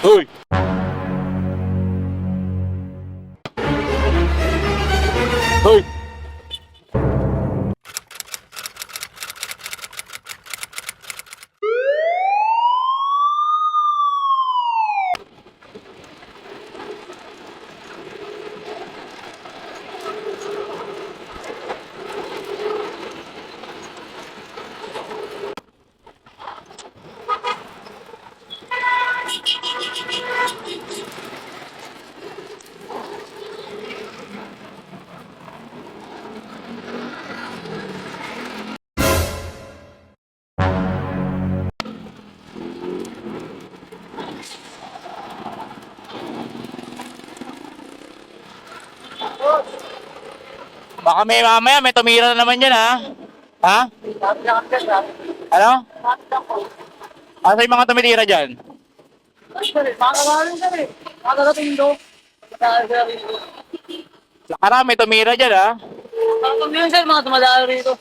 Hoy! Hoy! Baka may mamaya may tumira na naman yan, ha? Ha? Ano? Asa yung mga tumitira dyan? Saka may tumira dyan, ha? Minsan mga tumadalo rito.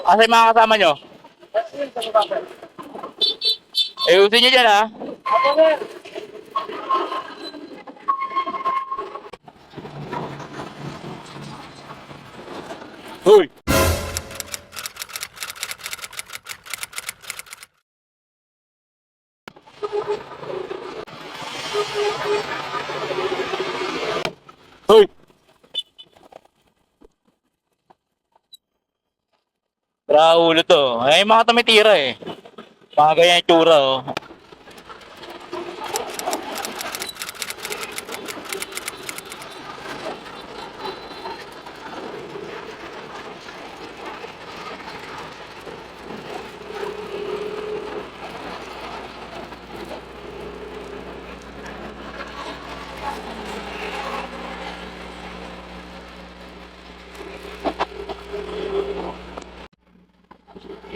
Asa yung mga kasama nyo? Ayusin nyo dyan, ha? Hoy! Hoy! Raulo to. Ay, mga tumitira eh. Mga ganyan yung tsura, oh.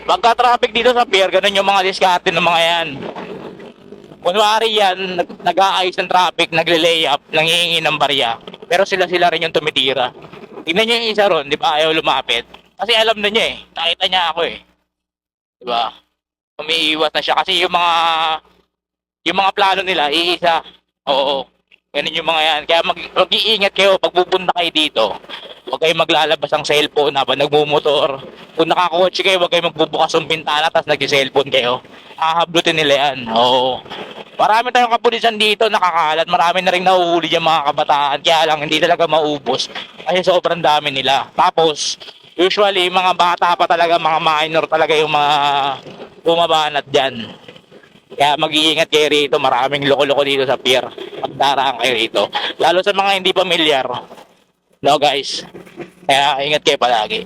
Pagka-traffic dito sa pier, ganun yung mga diskarte ng mga yan. Kunwari yan, nag-aayos ng traffic, nagle-layup, nangihingi ng barya. Pero sila-sila rin yung tumitira. Tingnan nyo yung isa ron, di ba, ayaw lumapit. Kasi alam na niya eh, nakita niya ako eh. Di ba? Umiiwas na siya kasi yung mga plano nila, iisa. Oo. Ganun yung mga yan. Kaya mag-iingat kayo pag pupunta kayo dito. Huwag kayong maglalabas ng cellphone habang nagmumotor. Kung nakakotse kayo, huwag kayong magbubukas ng bintana tapos nag-cellphone kayo. Hahablutin nila yan. Oo. Marami tayong kapulisan dito nakakalat. Marami na rin nahuhuli yung mga kabataan. Kaya lang, hindi talaga maubos. Kasi sobrang dami nila. Tapos, usually, mga bata pa talaga, mga minor talaga yung mga bumabanat dyan. Kaya mag-iingat kayo rito. Maraming loko-loko dito sa pier. Pagdaraan kayo rito. Lalo sa mga hindi pamilyar. No guys. Kaya ingat kayo palagi.